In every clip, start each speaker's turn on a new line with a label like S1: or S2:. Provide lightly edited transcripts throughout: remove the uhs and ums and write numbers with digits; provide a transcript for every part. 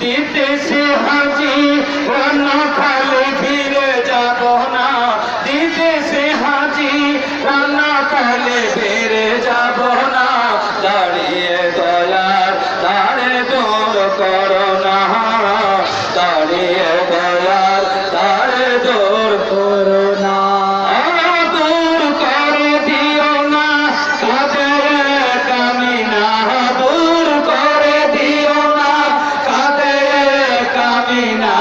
S1: দিতেছে হাজি রান্না খালে ফিরে যাব না, দিতেছে হাজি রান্না খালে ফিরে যাব না, দাঁড়িয়ে দয়ার দাঁড়ে দূর করো না, দাঁড়িয়ে দয়ার দাঁড়ে দূর করো না, দূর করে দিও না কাঁদে কামিনা, দূর করে দিও না কাঁদে কামিনা,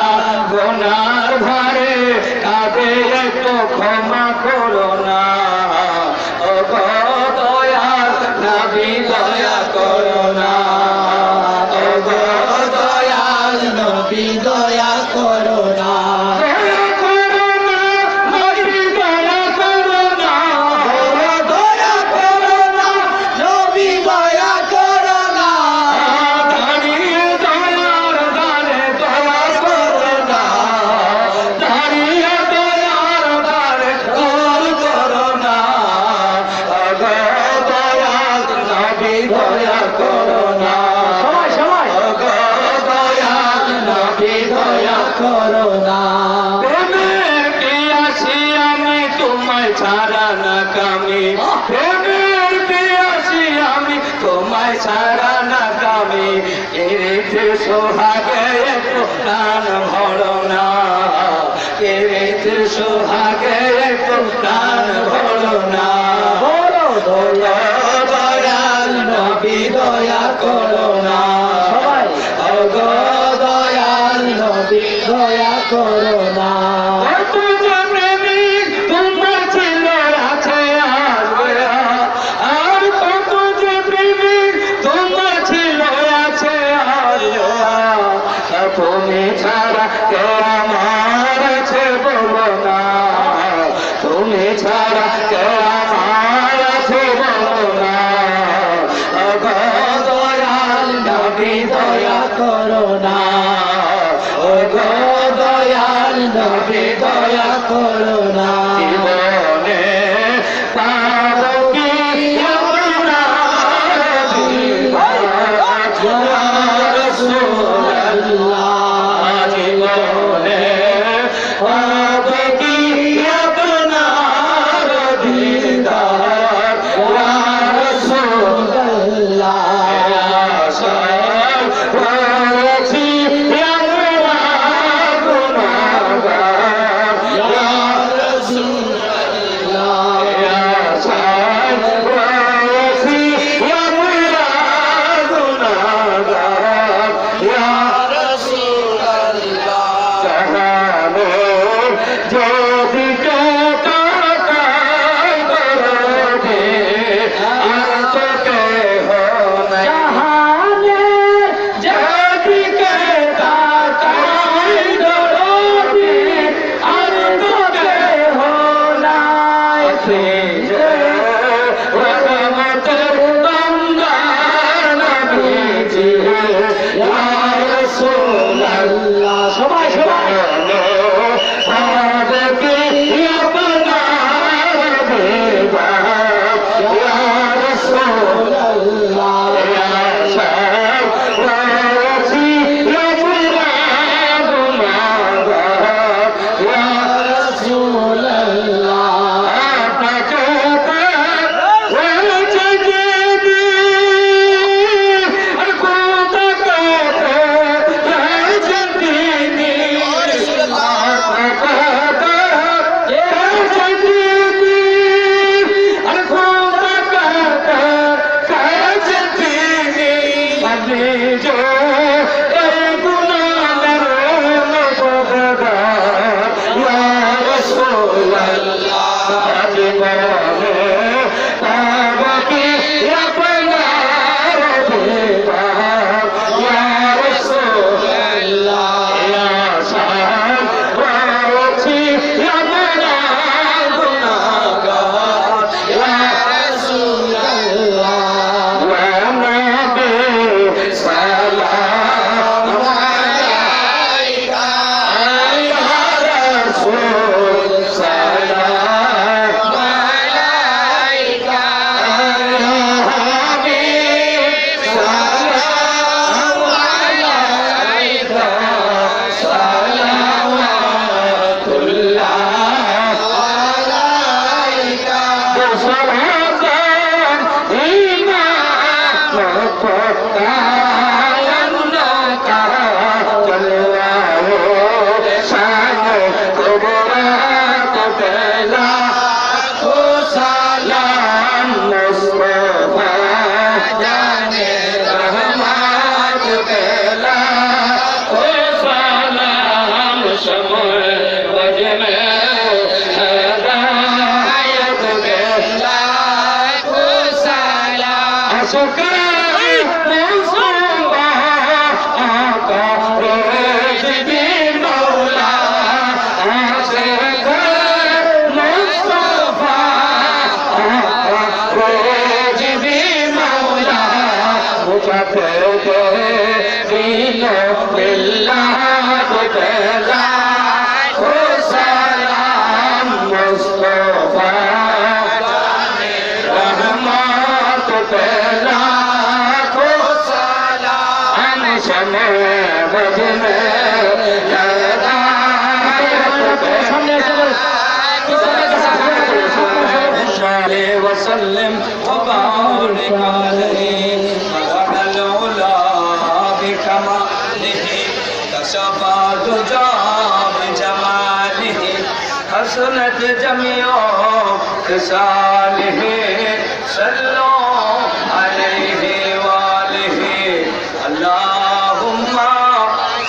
S1: গোনার ভারে কাঁদে একটু ক্ষমা করো না, ও গো দয়াল নবী দয়া করো না, ও গো দয়াল নবী দয়া করো না, দয়া করো না, সবাই সবাই দয়াল নবী দয়া করো না, প্রেমের কে আসি আমি তোমায় ছাড়া না কামি, প্রেমের কে আসি আমি তোমায় ছাড়া না কামি, এরেতে সোহাগে একটু প্রাণ ভরো না, এরেতে সোহাগে একটু প্রাণ ভরো না, নবী দয়া করো না, সবাই ওগো দয়াল নবী দয়া করো না, কত যে প্রেমিক তোমার ছিল আছে আসবে, আর কত যে প্রেমিক তোমার ছিল আছে আসবে, তুমি ছাড়া কে আমার আছে বলো না, তুমি ছাড়া কে আমার আছে বলো না, দয়াল নবী দয়া করো না, ও গো দয়াল নবী দয়া করো না, জীবনে পাবো কি রাসূলুল্লাহ, জীবনে পাবো কি আপনার দিদার রাসূলুল্লাহ, शुक्र मुस्तफा आका रोज भी मौला शुक्र मुस्तफा आका रोज भी मौला मुझे दीनो बिल्लाह तेरा ओ सलाम मुस्तफा रहमत तेरा ओ सलाम शमे बजने लगा वसल्लम वबारिक अलैहि मदहल उला बिकमालिहि कशफा दुजा बिजमालिहि हसनत जमीओ खिसालिहि सल्लो अलैहि वालिहि अल्लाहुम्मा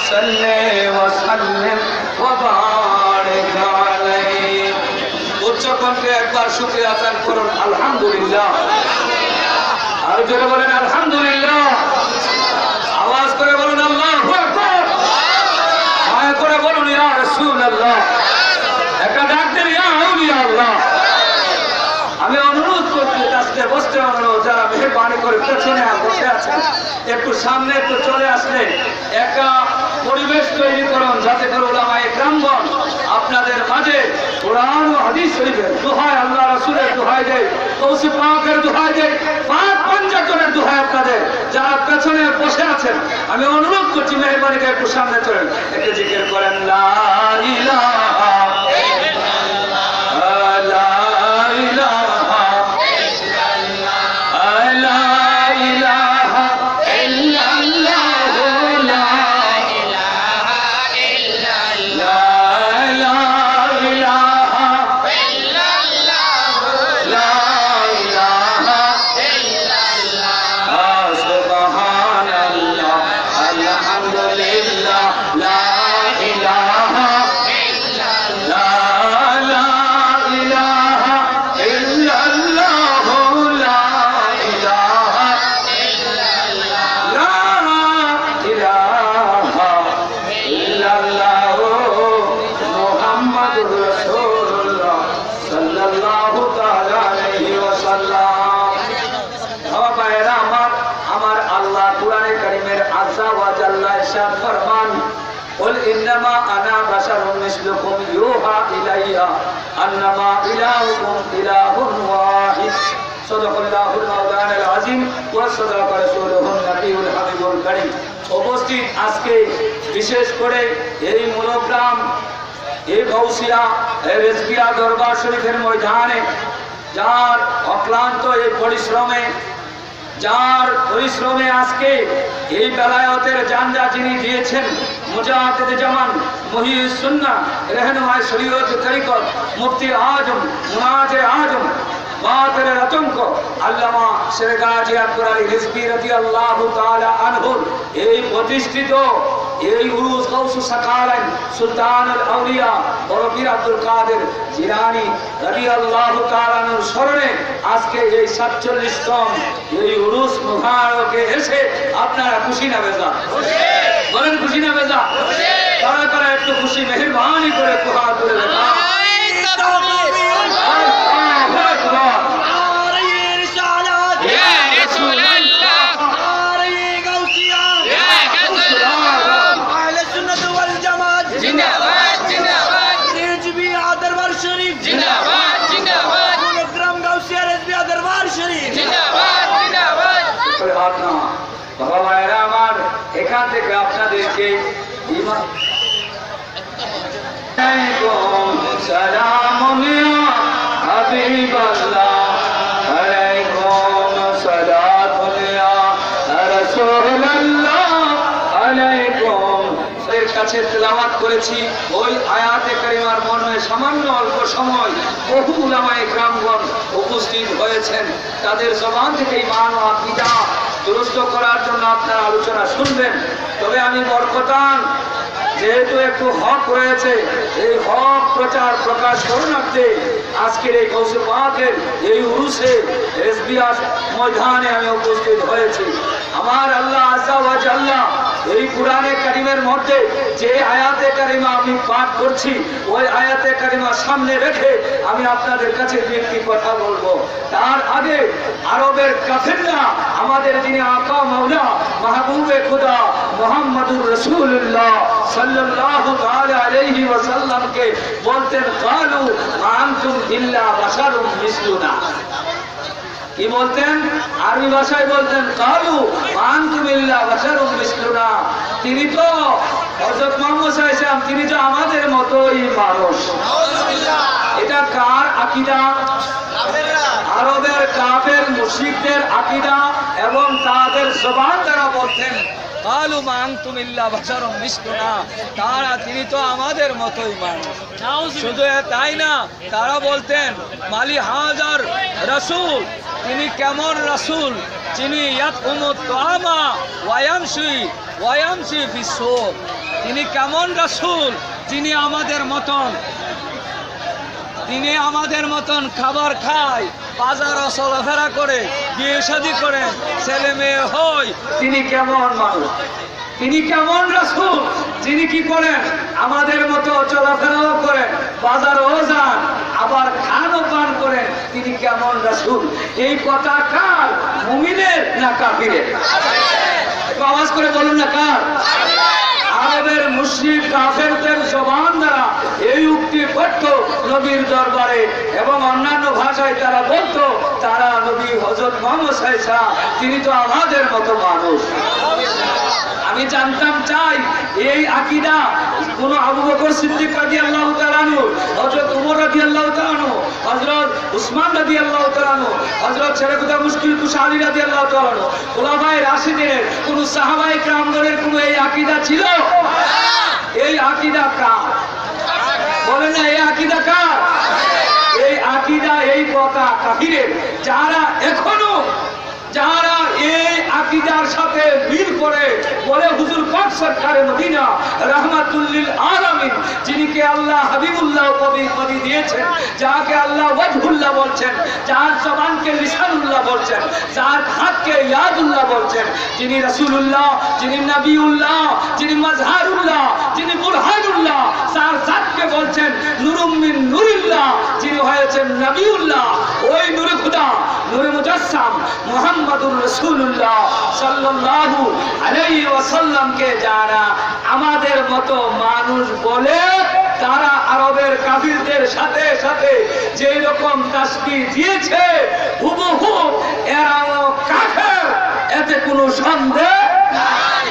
S1: सल्ले वसल्लिम वबारिक अलैहि उच्च कंठে একবার শুকরিয়া আদান করুন আলহামদুলিল্লাহ আর জোরে বলেন আলহামদুলিল্লাহ আওয়াজ করে বলুন আল্লাহু আকবার আয় করে বলুন ইয়া রাসূলুল্লাহ একটা ডাক দেন ইয়া আউলিয়া আল্লাহ আমি অনুরোধ করছি আজকে বসতে অনুরোধ যারা মেহরবানি করে পেছনে বসে আছেন একটু সামনে একটু চলে আসলে একটা পরিবেশ তৈরি করুন যাতে করে উলামায়ে কেরামগণ আপনাদের মাঝে কোরআন ও হাদিস শরীফের দোহাই আল্লাহ রাসূলের দোহাই দেয় গৌসে পাকের দোহাই দেয় পাক পঞ্চজনের দোহাই আপনাদের যারা পেছনে বসে আছেন আমি অনুরোধ করছি মেহরবানি করে একটু সামনে চলেন একটু জিকির করেন লা ইলাহা قل إنما أنا بشر مثلكم يوحى إلي أنما إلهكم إله واحد صدق الله المولانا العظيم وصدق رسوله النبي الحبيب الكريم উপস্থিত আজকে বিশেষ করে এই মূলগ্রাম এই গৌসিয়া এই রেজকিয়া দরবার শরীফের ময়দানে যার অক্লান্ত এই পরিশ্রমে আজকে এই বেলায়েতের জানজা যিনি দিয়েছেন মুজাহিদ জামান মুহিউস সুন্নাহ रहनुमाए शरीयत तरीकत मुफ्ती आजम मुनाजे आजम बातेर आतंक আল্লামা শেখ গাজী আব্দুল আলী রিজভী রাদিয়াল্লাহু তাআলা আনহু এই প্রতিষ্ঠিত এই উরুস গাউসুস সাকালাইন সুলতানুল আউলিয়া বড়পীর আব্দুল কাদের জিলানী রাদিয়াল্লাহু তাআলা আনহুর স্মরণে আজকে এই 47তম এই উরুস মুবারকে এসে আপনারা খুশি না বেজা খুশি বলেন খুশি না বেজা খুশি তারা তারা একটু খুশি মেহেরবানি করে কুহার করে দেখা এখান থেকে আপনাদেরকে সালাম হাবিবাল্লাহ আলাইকুম সালাতুল্লাহ রাসূলুল্লাহ আলাইকুম এর কাছে তেলাওয়াত করেছি ওই আয়াতে কারিমার মর্মে সামান্য অল্প সময় বহু উলামায়ে কেরামগণ উপস্থিত হয়েছেন তাদের জবান থেকে ঈমান ও আকীদা দুরুস্ত করার জন্য আপনারা আলোচনা শুনবেন তবে আমি বরকতান যেহেতু একটু হক রয়েছে এই হক প্রচার প্রকাশ করুণার্থে আজকের এই কৌশল পাকের এই উরুসে এসবিআর ময়দানে আমি উপস্থিত হয়েছি। আমার আল্লাহ আযজা ওয়া জাল্লা এই কুরআনে কারীমের মধ্যে যে আয়াতে কারিমা আমি পাঠ করছি ওই আয়াতে কারিমা সামনে রেখে আমি আপনাদের কাছে একটি কথা বলবো। তার আগে আরবের কাফিররা আমাদের যিনি আকা মাওলা মাহবুবে খুদা মুহাম্মদুর রাসূলুল্লাহ সাল্লাল্লাহু তাআলা আলাইহি ওয়াসাল্লামকে বলতেন কালু আনতুম ইল্লা বাশারুম মিসলুনা। কি বলতেন? আরবি ভাষায় বলতেন কালু আনতুম ইল্লা বাশারুম মিসলুনা। তিনি তো হযরত মুহাম্মদ সাল্লাল্লাহু আলাইহি ওয়াসাল্লাম তিনি তো আমাদের মতোই মানুষ। এটা কার আকীদা? আরবের কাফের মুশরিকদের আকীদা এবং তাদের জবান দ্বারা বলতেন কালু আনতুম ইল্লা বাশারুম মিসলুনা। তারা তিনি তো আমাদের মতোই মানুষ। শুধু তাই না, তারা বলতেন মালি হাজার রাসূল, তিনি কেমন রাসূল যিনি ইয়াকুমুত তাআমা ওয়ায়ামশি ফিস-সুক। তিনি কেমন রাসূল যিনি আমাদের মতন খাবার খায়, বাজারও চলাফেরা করে, বিয়ে শাদী করেন, ছেলে মেয়ে হয়। তিনি কেমন মানুষ? তিনি কেমন রাসূল যিনি কি করেন? আমাদের মতো চলাফেরাও করেন, বাজারও যান, আবার খানও পান করেন। তিনি কেমন রাসূল? এই কথা কার? মুমিনের না কাফিরের? একটু আওয়াজ করে বলুন না কার? আরবের মুশরিক কাফেরদের জবান দ্বারা এই উক্তি করত নবীর দরবারে এবং অন্যান্য ভাষায় তারা বলতো তারা নবী হযরত মুহাম্মদ সাল্লাল্লাহু আলাইহি ওয়াসাল্লাম তিনি তো আমাদের মতো মানুষ। আমি জানতাম চাই এই আকীদা কোন আবু বকর সিদ্দিক রাদিয়াল্লাহু তাআলা আনহু, হযরত ওমর রাদিয়াল্লাহু তাআলা আনহু, হযরত উসমান রাদিয়াল্লাহু তাআলা আনহু, হযরত শরীফুদ্দা মুশকিল কুশা আলী রাদিয়াল্লাহু তাআলা আনহু, খুলাফায়ে রাশিদিনের কোন সাহাবায়ে কেরামগণের কোন এই আকীদা ছিল? এই আকীদা কার? বলেন না, এই আকীদা কার? এই আকীদা, এই কথা কাফিরের। যারা এই আকীদার সাথে মিল করে বলে হুজুর পাক সরকারে মদিনা রাহমাতুল লিল আলামিন, যিনিকে আল্লাহ হাবিবুল্লাহ কবি দিয়েছেন, যাকে আল্লাহ ওয়াজহুল্লাহ বলছেন, যার জবানকে লিসানুল্লাহ বলছেন, যার হাতকে ইয়াদুল্লাহ বলছেন, যিনি রাসূলুল্লাহ, যিনি নবিউল্লাহ, যিনি মাজহারুল্লাহ, যিনি বুরহানুল্লাহ, যার জাতকে বলছেন নূরুম মিন নূরিল্লাহ, যিনি হয়েছেন নবিউল্লাহ, ওই নূরে খুদা, নূরে মুজাসসাম মুহাম্মদুর রাসূলুল্লাহ সাল্লাল্লাহু আলাইহি ওয়াসাল্লামকে যারা আমাদের মতো মানুষ বলে, তারা আরবের কাফিরদের সাথে সাথে যেই রকম তাসবিহ দিয়েছে হুবহু এরাও কাফের, এতে কোনো সন্দেহ নাই।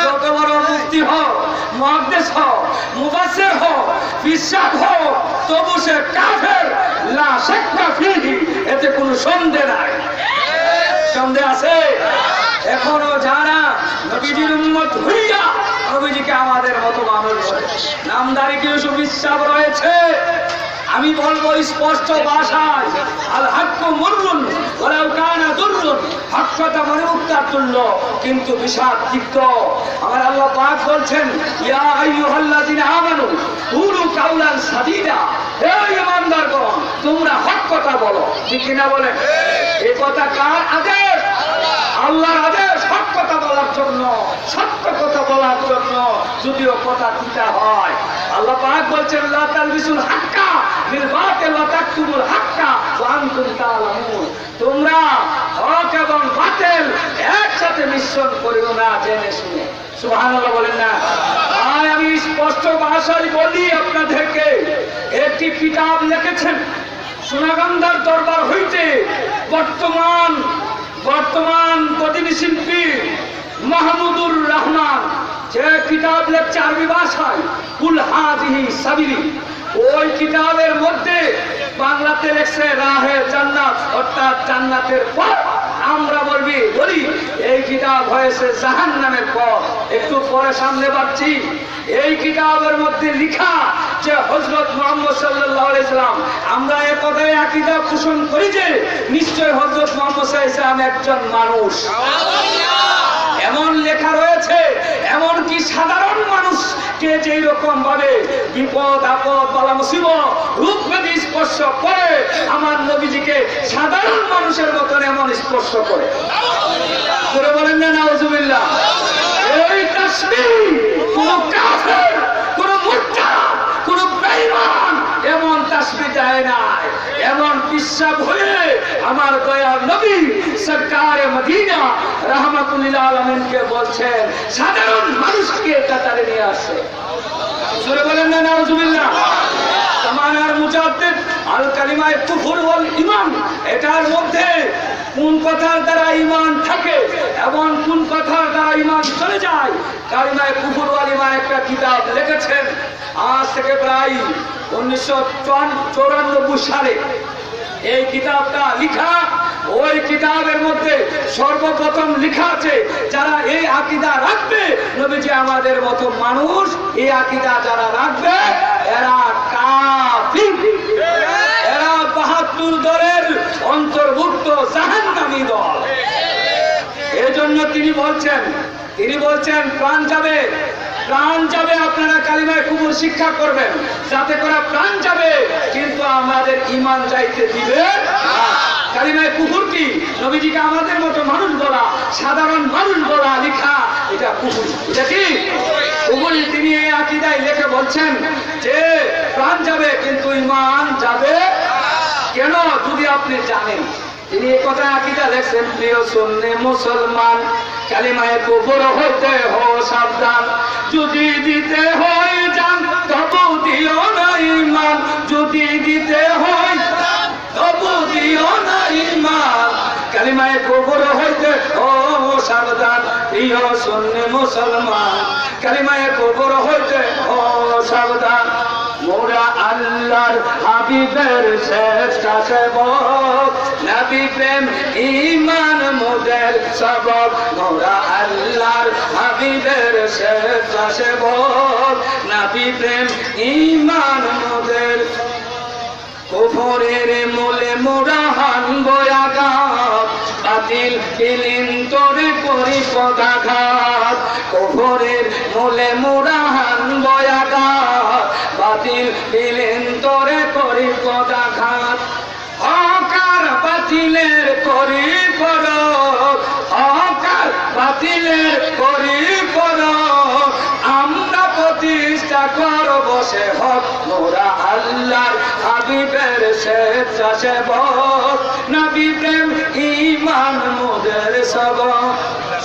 S1: যত বড় মুফতি হোক, মুহাদ্দিস হোক, মুফাসসির হোক, বিশ্বাস হোক, তবু সে কাফের, লা শাক্কা ফীহি, এতে কোনো সন্দেহ নাই। সন্দেহ আছে? এখনো যারা নবীজির উম্মত হইয়া নবীজিকে আমাদের মতো মানুষ নামদারি কিছু বিশ্বাস রয়েছে, আমি বলবো স্পষ্ট ভাষায় আল হাক্কু মুররুন ওয়ালাউ কানা দুররুন, হকটা মরুক্তার তুল্য কিন্তু বিষাক্ত। আমার আল্লাহ পাক বলছেন ইয়া আইয়ুহাল্লাযিনা আমানু কুলু কাওলান সাদীদা, হে ঈমানদারগণ তোমরা হক কথা বলো। ঠিক কিনা বলেন? এই কথা কার আদেশ? আল্লাহর আদেশ হক কথা বলার জন্য, সত্য কথা বলার জন্য, যদিও কথা তিতা হয়। আল্লাহ পাক বলছেন লা তালবিসুল হাক্কা বিল বাতিল ওয়া তাকতুমুল হাক্কা ওয়া আনতুম তাআলামুন, তোমরা হক এবং বাতিল একসাথে মিশ্রণ করিও না জেনে শুনে। সুবহানাল্লাহ বলেন না? আমি স্পষ্ট ভাষায় বলি আপনাদেরকে, একটি কিতাব লিখেছেন সোনাগান্ধার দরবার হইতে বর্তমান প্রতিনিধি শিল্পী মাহমুদুর রহমান, যে কিতাব লেখছে আরবি ভাষায় কুল হাযিহি সাবিলি, ওই কিতাবের মধ্যে বাংলাতে লেখছে রাহে জান্নাত, অর্থাৎ জান্নাতের পথ। আমরা বলি এই কিতাব হয়েছে জাহান্নামের পথ। একটু পরে সামনে পাচ্ছি এই কিতাবের মধ্যে লেখা যে হযরত মুহাম্মদ সাল্লাল্লাহু আলাইহি ওয়াসাল্লাম, আমরা এই কথায় আকীদা পোষণ করি যে নিশ্চয় হযরত মুহাম্মদ সাল্লাল্লাহু আলাইহি ওয়াসাল্লাম একজন মানুষ। এমন লেখা রয়েছে, এমন কি সাধারণ মানুষকে যেই রকম ভাবে বিপদ আপদ বালা মুসিবত রূপ ব্যাধি স্পর্শ করে আমার নবীজিকে সাধারণ মানুষের মতন এমন স্পর্শ করে। করে বলেন না নাউজুবিল্লাহ। এই তাসবিহ কোন কাফের, কোন মুরতাদ, কোন বেঈমান এমন তাসবিহ দেয় নাই। এমন বিশ্বাস হয়ে আমার দয়ার নবী সরকারে মদিনা রাহমাতুল লিল আলামিনকে বলছেন সাধারণ মানুষকে কাতারে নিয়ে আসে। জোরে বলেন না নাউজুবিল্লাহ। জামানার মুজাদ্দিদ আল কালিমায়ে কুফর ওয়াল ঈমান, এটার মধ্যে কোন কথার দ্বারা ঈমান থাকে এবং কোন কথার দ্বারা ঈমান চলে যায়, কালিমায়ে কুফর ওয়াল ঈমান একটা কিতাব লিখেছেন আজ থেকে প্রায় 1994 সালে এই কিতাবটা লিখা। ওই কিতাবের মধ্যে সর্বপ্রথম লেখা আছে যারা এই আকীদা রাখবে নবীজি আমাদের মতো মানুষ, এই আকীদা যারা রাখবে এরা কাফির, এরা ৭২ দলের অন্তর্ভুক্ত জাহান্নামী দল। এজন্য তিনি বলছেন প্রাণ যাবে, প্রাণ যাবে, আপনারা কালিমায়ে কুফর শিক্ষা করবেন যাতে করে প্রাণ যাবে, কিন্তু আমাদের ঈমান যাইতে দিবে না। কালিমায়ে কুফর কি? নবীজিকে আমাদের মতো মানুষ বলা, সাধারণ মানুষ বলা লেখা, এটা কুফর। এটা কি কুফর? তিনি এই আকীদায় লিখে বলছেন যে প্রাণ যাবে কিন্তু ঈমান যাবে কেন, যদি আপনি জানেন। তিনি এই কথা আকীদা লেখছেন, প্রিয় সুন্নি মুসলমান কালিমায়ে কুফর হইতে হো সাবধান, যদি দিতে হয় জান তবু দিও না ঈমান, যদি দিতে হয় তবু দিও না ঈমান, কালিমায়ে কুফর হইতে হো সাবধান, প্রিয় সুন্নি মুসলমান কালিমায়ে কুফর হইতে হো সাবধান। মোরা আল্লাহর হাবিবের শ্রেষ্ঠ সেবক, নবী প্রেম ঈমান মোদের সবক, মোরা আল্লাহর হাবিবের শ্রেষ্ঠ সেবক, নবী প্রেম ঈমান মোদের। কুফরের মূলে মোরা হানব আঘাত, বাতিল বিলীন তোরে করি পদাঘাত, কুফরের মূলে মোরা হানব আঘাত, বাতিল বিলীন তোরে করি পদাঘাত। অকার বাতিলের করি পরক, অকার বাতিলের করি পরক, আমরা প্রতিষ্ঠা করব সে হক, মোরা আল্লাহর হাবিবের শ্রেষ্ঠ সেবক, নবী প্রেম ঈমান মোদের সবক।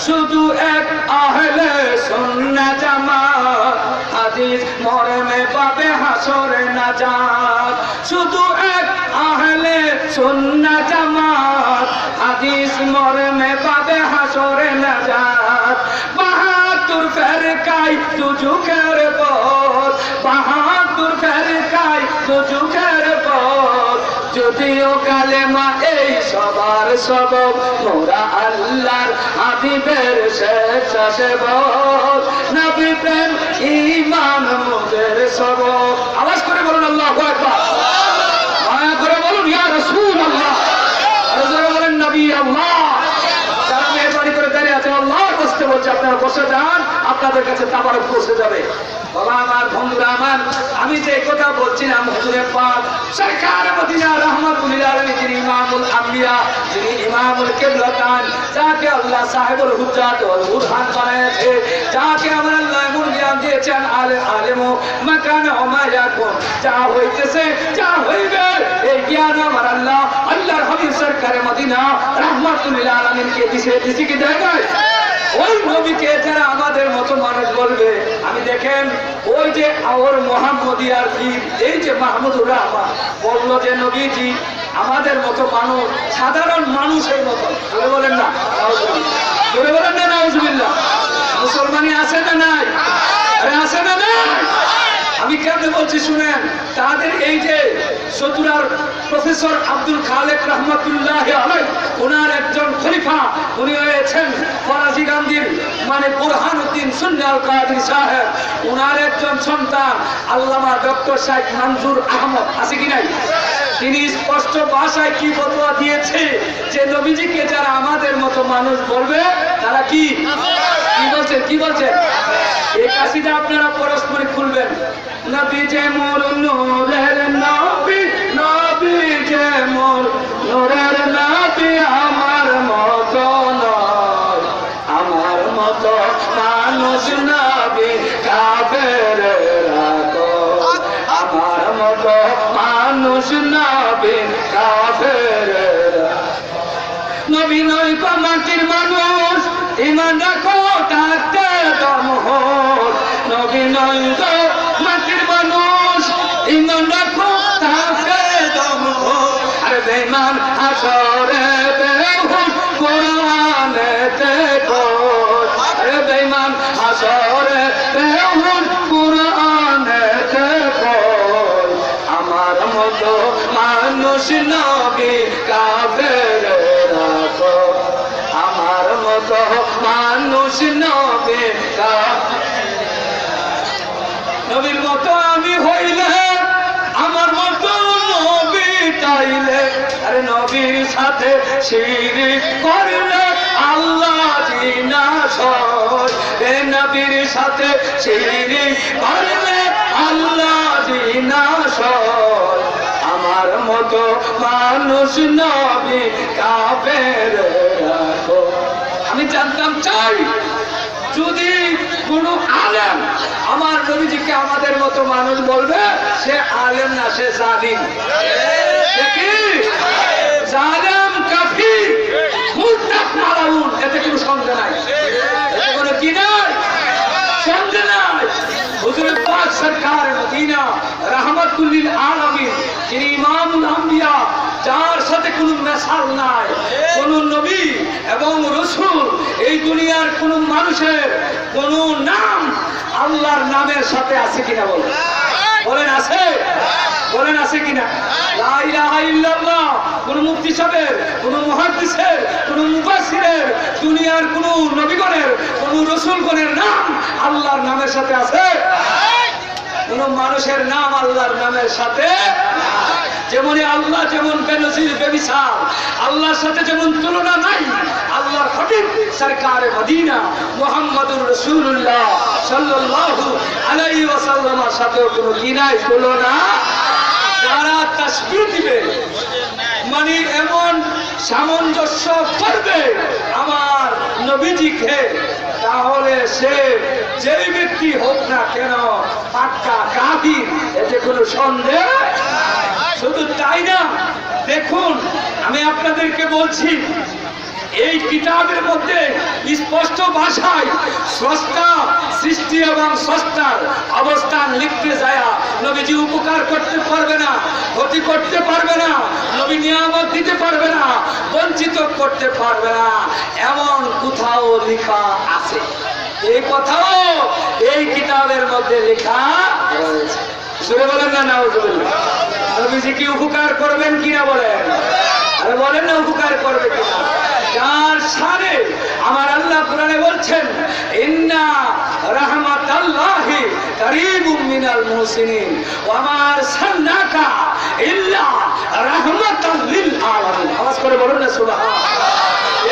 S1: শুধু এক আহলে সুন্নাত জামাত, হাদিস মরমে পাবে হাসরে নাজাত, শুধু এক আহলে সুন্নাত জামাত, হাদিস মরমে পাবে হাসরে নাজাত। ৭২ ফেরকায় দুজুকের পথ, ৭২ ফেরকায় দুজুকের পথ, যদিও কালেমা এই সবার সবক, মোরা আল্লাহর হাবিবের শ্রেষ্ঠ সেবক, নবী প্রেম ঈমান মোদের সবক। আওয়াজ করে বলুন আল্লাহু আকবার, মায়া করে বলুন ইয়া রাসূলুল্লাহ, আর জোরে বলেন নবী আল্লাহ। যারা মেহরবানি করে দাঁড়িয়ে আছে আল্লাহর কষ্ট বলছে আপনারা বসে যান, আপনাদের কাছে তাবারক পৌঁছে যাবে। বাবা আমার, বন্ধুরা আমার, আমি যে কথা বলছিলাম হুজুরে পাক সরকার মদিনা রাহমাতুল লিল আলামিন, যিনি ইমামুল আম্বিয়া, যিনি ইমামুল কিবলাতান, যাকে আল্লাহ সাহেবুল হুজ্জাত ওয়াল বুরহান বানায়েছে, যাকে আমার আল্লাহ এমন জ্ঞান দিয়েছেন আলেম মাকান ওয়া মা ইয়াকুন, যা হইতেছে যা হইবে এই জ্ঞান আমার আল্লাহ আল্লাহর হাবিব সরকার মদিনা রাহমাতুল লিল আলামিনকে দিছে কি দেয় নাই? ওই নবীকে যারা আমাদের মতো মানুষ বলবে, আমি দেখেন ওই যে ওর মোহাম্মদিয়ার পীর, এই যে মাহমুদুর রহমান বললো যে নবীজি আমাদের মতো মানুষ, সাধারণ মানুষের মতো। বলে বলেন না, বলে বলেন না নাউজুবিল্লাহ। মুসলমানি আছে না নাই? আরে আছে না নাই? আমি কেমনে বলছি শুনেন, তাদের এই যে চতুরার প্রফেসর আব্দুল খালেক রহমতুল্লাহ আলাইহি, ওনার একজন খলিফা, উনি হয়েছেন ফরাজি গান্ধীর মানে বুরহানুদ্দিন সুন্নি আল কাদরি সাহেব, ওনার একজন সন্তান আল্লামা ডক্টর শাইখ মনজুর আহমদ, আছে কি নাই? তিনি স্পষ্ট ভাষায় কি ফতোয়া দিয়েছে যে নবীজিকে যারা আমাদের মতো মানুষ বলবে তারা কি বলছেন, কি বলছেন? এই কাশিটা আপনারা পরস্পর খুলবেন। নবী যে মোর নূরের নবী, নবী নূরের নবী আমার মতো নয়, আমার মতো মানুষ নবী কাফেরেরা কয়, আমার মতো মানুষ নবী কাফেরেরা। নবী নয় গো মাটির মানুষ, ইমান রাখো থাকতে দম হোক। নবী নয় গো মাটির মানুষ, ইমান রাখো থাকতে দম হোক। আরে বেঈমান হাসরে বেহুশ কোরআনেতে কয়, আরে বেঈমান হাসরে বেহুশ কোরআনেতে কয়, আমার মতো মানুষ নবী কাফেরেরা কয়, আমার মতো মানুষ নবী নবীর মতো আমি হইলে, আমার মতো নবী চাইলে, আরে নবীর সাথে শিরিক করলে আল্লাহ জিনাশ হয়। এ নবীর সাথে শিরিক করলে আল্লাহ জিনাশ হয়। আমার মতো মানুষ নবী কাফেরেরা কয়। আমি জানতাম চাই যদি কোন আলেম আমার নবীজিকে আমাদের মতো মানুষ বলবে, সে আলেম না, সে জালিম। সে কি? জালেম, কাফির, মুরতাদ, মালাউন। এতে কোনো সন্দেহ নাই, এতে কোনো কি নাই, সন্দেহ নাই। হুজুর পাক সরকার মদিনা রাহমাতুল লিল আলামিন, যিনি ইমামুল আম্বিয়া, যার সাথে কোনো মেসাল নাই, কোন নবী এবং রাসূল, এই দুনিয়ার কোন মানুষের কোন নাম আল্লাহর নামের সাথে আছে কিনা বলেন? বলেন আছে? বলেন আছে কিনা? লা ইলাহা ইল্লাল্লাহ কোন মুফতি সাহেবের, কোন মুহাদ্দিসের, কোন মুফাসসিরের, দুনিয়ার কোন নবীগণের, কোন রাসূলগণের নাম আল্লাহর নামের সাথে আছে? কোন মানুষের নাম আল্লাহর নামের সাথে যেমন আল্লাহ যেমন বেনজির বেমিসাল, আল্লাহর সাথে যেমন তুলনা নাই, আল্লাহর খতিব সরকারে মদিনা মুহাম্মদুর রাসূলুল্লাহ সাল্লাল্লাহু আলাইহি ওয়াসাল্লামের সাথে কোনো কি নাই, তুলনা। যারা তাসবিহ দিবে, মানে এমন সামঞ্জস্য করবে আমার নবীজিকে, তাহলে সে যেই ব্যক্তি হোক না কেন পাক্কা কাফির, এতে কোনো সন্দেহ। শুধু তাই না, দেখুন আমি আপনাদেরকে বলছি, এই কিতাবের মধ্যে স্পষ্ট ভাষায় স্রষ্টা, সৃষ্টি এবং স্রষ্টার অবস্থান লিখতে যায়। নবীজি উপকার করতে পারবে না, ক্ষতি করতে পারবে না, নবী নিয়ামত দিতে পারবে না, বঞ্চিত করতে পারবে না, এমন কোথাও লেখা আছে? এই কথাও এই কিতাবের মধ্যে লেখা রয়েছে। শুনে বলেন না নাউজুবিল্লাহ। নবীজি কি উপকার করবেন কিনা বলেন? আরে বলেন না উপকার করবে কিনা? যার শানে আমার আল্লাহ কোরআনে বলছেন, ইন্না রাহমাতাল্লাহি কারীবুম মিনাল মুহসিনিন ওয়া মা আরসালনাকা ইল্লা রাহমাতাল লিল আলামিন। আওয়াজ করে বলুন না সুবহানাল্লাহ।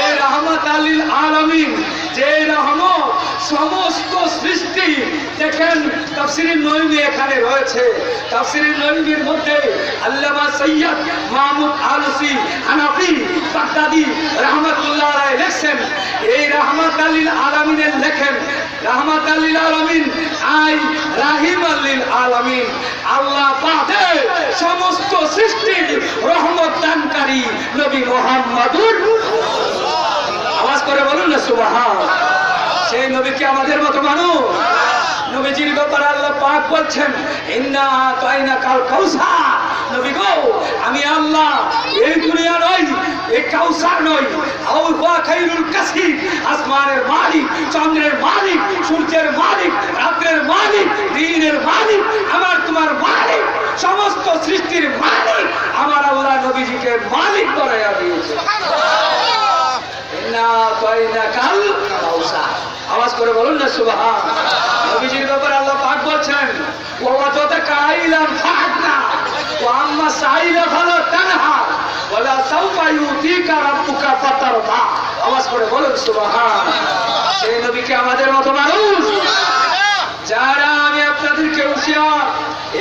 S1: এই রাহমাতাল লিল আলামিন, যে রহমত সমস্ত সৃষ্টি, দেখেন তাফসীরে নবী এখানে রয়েছে। তাফসীরে নবীর মধ্যে আল্লামা সৈয়দ মাহমুদ আলুসি হানাফি বাগদাদি রাহমাতুল্লাহ আলাইহি লিখছেন, এই রাহমাতাল লিল আলামিনের লেখেন রাহমাতাল লিল আলামিন আই রাহিমাল লিল আলামিন, আল্লাহ বাদে সমস্ত সৃষ্টির রহমত দানকারী নবী মুহাম্মদুর। আওয়াজ করে বলুন না সুবহানাল্লাহ। সেই নবী কি আমাদের মতো মানুষ? নবীজির ব্যাপারে আল্লাহ পাক বলছেন, ইন্না আতাইনাকাল কাউসার। নবী গো, আমি আল্লাহ এই দুনিয়া নই, এই কাউসার নই, আও হুয়া খায়রুল কাসির, আসমানের মালিক, চন্দ্রের মালিক, সূর্যের মালিক, রাতের মালিক, দিনের মালিক, আমার তোমার মালিক, সমস্ত সৃষ্টির মালিক আমার আল্লাহ নবীজিকে মালিক বানায়া দিয়েছে। ইন্না আতাইনাকাল কাউসার। আওয়াজ করে বলুন না সুবহানাল্লাহ। নবীজির ব্যাপারে আল্লাহ পাক বলছেন, ওয়া তাতাকা ইলাম ফাআতনা ওয়া আম্মা সাইলা ফালা তানহা ওয়ালা সাওফা ইউতিকা রাব্বুকা ফাতারদা। আওয়াজ করে বলুন সুবহানাল্লাহ। সেই নবী কি আমাদের মতো মানুষ? যারা আমি আপনাদেরকে হুঁশিয়ার,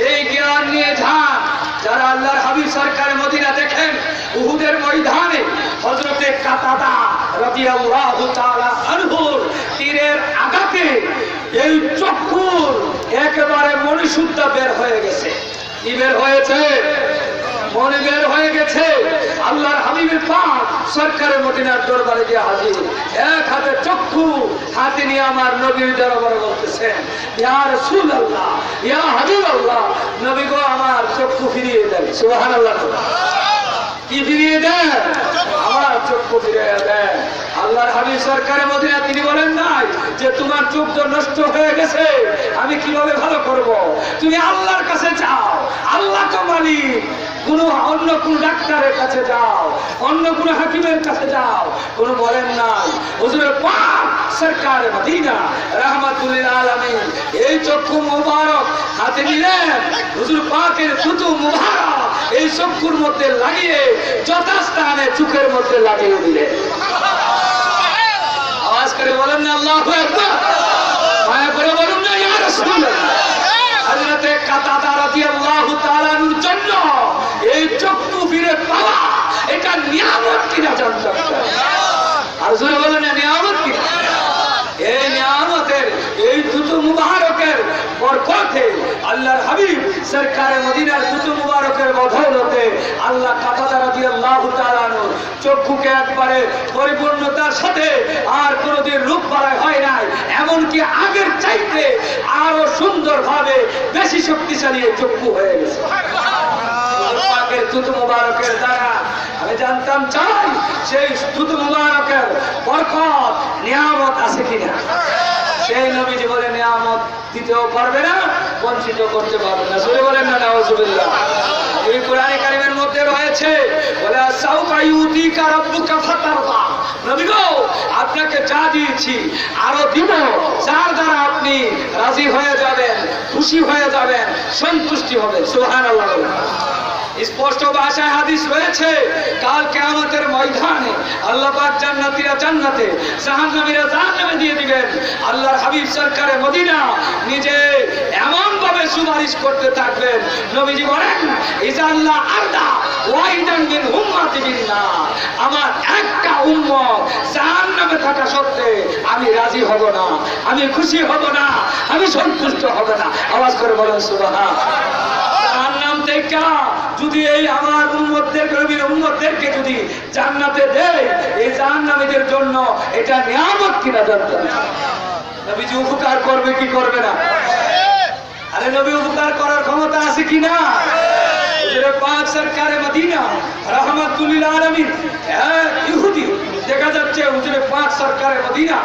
S1: এই জ্ঞান নিয়ে যান, যারা আল্লাহর হাবিব সরকারে মদিনা দেখেন, উহুদের উহুদের ময়দানে হযরতে কাতাদা রাদিয়াল্লাহু তাআলা আনহুর তীরের আঘাতে এই চক্ষুর একেবারে মণিসুদ্ধা বের হয়ে গেছে। কি বের হয়েছে? মনে বের হয়ে গেছে। আল্লাহর হাবিবের পাক সরকারে মদিনার দরবারে গিয়ে হাজির, এক হাতে চক্ষু হাতে নিয়ে আমার নবীর দরবারে বলতেছেন, ইয়া রাসূলুল্লাহ, ইয়া হাবিবাল্লাহ, নবী গো আমার চক্ষু ফিরিয়ে দেন। সুবহানাল্লাহ। কি ফিরিয়ে দেন? আমার চক্ষু ফিরিয়ে দেন। আল্লাহর হাবিব সরকারে মদিনা তিনি বলেন নাই যে তোমার চোখ তো নষ্ট হয়ে গেছে, আমি কিভাবে ভালো করব? তুমি আল্লাহর কাছে যাও, আল্লাহ তো মালিক। অন্য কোন ডাক্তারের কাছে যাও, অন্য কোন হাকিমের কাছে যাও, কোন বলেন নাই। হুজুর পাক সরকারে মদিনা রাহমাতুল লিল আলামিন এই চক্ষু মুবারক হাতে নিলেন, হুজুর পাকের থুতু মুবারক এই চক্ষুর মধ্যে লাগিয়ে যথাস্থানে চোখের মধ্যে লাগিয়ে দিলেন। আওয়াজ করে বলেন না আল্লাহু আকবার, মায়া করে বলুন না ইয়া রাসূলুল্লাহ। হযরতে কাতাদা রাদিয়াল্লাহু তাআলার জন্য এই চক্ষু ফিরে পাওয়া এটা নিয়ামত কিনা জানতাম। আর জোরে বলেন নিয়ামত কি? এই নিয়ামতের এই দুটো মুবারকের বরকতে আল্লাহর হাবিব সরকারে মদিনার দুটো মুবারকের বদৌলতে আল্লাহ কাতাদা রাদিয়াল্লাহু তাআলা চক্ষুকে একবারে পরিপূর্ণতার সাথে আর কোনোদিন রূপ বাড়ায় হয় নাই, এমনকি আগের চাইতে আরো সুন্দরভাবে বেশি শক্তিশালী চক্ষু হয়ে গেছে। পাকের দুটো মুবারকের দ্বারা আমি জানতাম চাই সেই দুটো মুবারকের বরকত নিয়ামত আছে কিনা। সেই নবীজি বলে নিয়ামত দিতেও পারবে না, বঞ্চিত করতে পারবে না। সরে বলেন না নাউজুবিল্লাহ। এই কোরআনে কারিমের মধ্যে রয়েছে বলে সাউফা ইউতিকা রাব্বুকা ফাতারদা, নবী গো আপনাকে যা দিয়েছি আরো দিব, যার দ্বারা আপনি রাজি হয়ে যাবেন, খুশি হয়ে যাবেন, সন্তুষ্টি হবেন। সুবহানাল্লাহ। স্পষ্ট ভাষায় হাদিস রয়েছে কাল কিয়ামতের ময়দানে আল্লাহ পাক জান্নাতীরা জান্নাতে, জাহান্নামীরা জাহান্নামে দিয়ে দিবেন। আল্লাহর হাবিব সরকারে মদিনা নিজে এমন ভাবে সুপারিশ করতে থাকবেন, নবীজি বলেন ইজাল্লাহ আরদা ওয়াইদান মিন উম্মতি বিন্নার, আমার একটা উম্মত জাহান্নামে থাকা সত্ত্বে আমি রাজি হব না, আমি খুশি হব না, আমি সন্তুষ্ট হব না। আওয়াজ করে বলেন সুবহানাল্লাহ। জাহান্নাম থেকে যদি এই আমার উম্মতদেরকে যদি জান্নাতে দেয়, এই জাহান্নামীদের জন্য এটা নিয়ামত কিনা জানতেন। নবীজি উপকার করবে কি করবে না? আরে নবী উপকার করার ক্ষমতা আছে কিনা? হুজুরে পাক সরকারে মদিনা রাহমাতুল লিল আলামিন ইহুদি দেখা যাচ্ছে হুজুরে পাক সরকারে মদিনা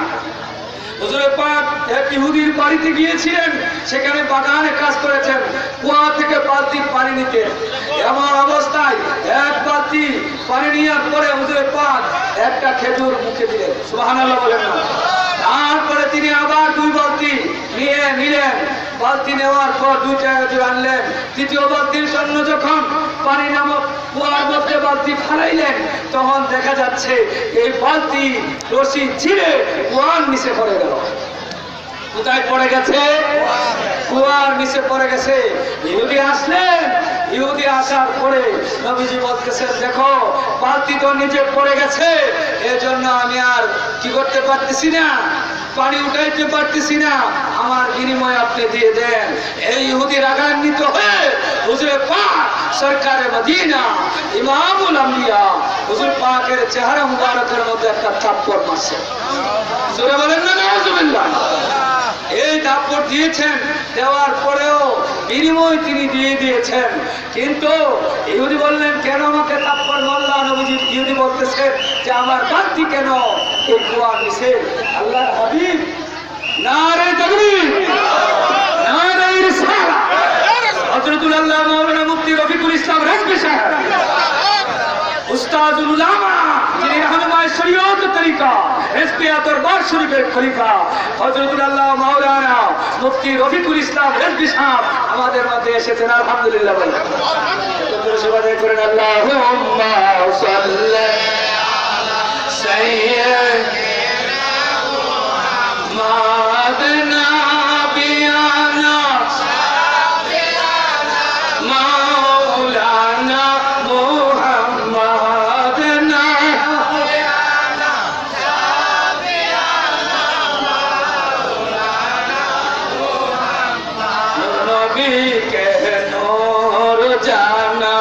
S1: হুজুরে পাক এক ইহুদির বাড়িতে গিয়েছিলেন, সেখানে বাগানে কাজ করেছেন, কুয়া থেকে বালতি পানি নিতে। এমন অবস্থায় এক বালতি পানি নেওয়ার পরে হুজুরে পাক একটা খেজুর মুখে দিলেন। সুবহানাল্লাহ বলেন না। তারপরে তিনি আবার দুই বালতি নিয়ে নিলেন, বালতি নেওয়ার পর দুইটা খেজুর আনলেন। তৃতীয় বালতির জন্য যখন পানি নামক কুয়ার মধ্যে বালতি ফালাইলেন, তখন দেখা যাচ্ছে এই বালতি রশি ছিঁড়ে কুয়ার নিচে পড়ে গেল। কোথায় পড়ে গেছে? কুয়ার নিচে পড়ে গেছে। ইহুদি আসলেন, ইহুদি আসার পরে নবীজি বলতেছেন দেখো বালতি তো নিচে পড়ে গেছে, এজন্য আমি আর কি করতে পারতেছি না, পানি উঠাইতে পারতেছি না, আমার বিনিময় আপনি দিয়ে দেন। এই ইহুদি রাগান্বিত হয়ে হুজুরে পাক সরকারে মদিনা ইমামুল আম্বিয়া হুজুর পাকের চেহারা মুবারকের মধ্যে একটা থাপ্পড় মারছে। জোরে বলেন না নাউজুবিল্লাহ। এই থাপ্পড় দিয়েছেন, দেওয়ার পরেও বিনিময় তিনি দিয়ে দিয়েছেন। কিন্তু ইহুদি বললেন কেন আমাকে থাপ্পড় মারলা? নবীজি ইহুদি বলতেছে যে আমার বালতি কেন এই কুয়ার নিচে? আল্লাহর হাবিব নারে তাকবীর, নারে রিসালাত, হযরতুল আল্লাহ মাওলানা মুফতি রফিকুল ইসলাম রিজভী সাহেব, উস্তাদুল উলামা যিনি রাহনুমায়ে শরীয়ত তরিকা এসপিয়া দরবার শরীফের খলিফা হযরতুল আল্লাহ মাওলানা মুফতি রফিকুল ইসলাম রিজভী সাহেব আমাদের মধ্যে এসেছেন। আলহামদুলিল্লাহ বলেন, একটু সুবহান করেন। আল্লাহুম্মা সাল্লি আলা সাইয়্যিদিনা মুহাম্মাদ নাবিয়ানা শাফিয়ানা মাওলানা মুহাম্মাদ নবীকে নূর জানা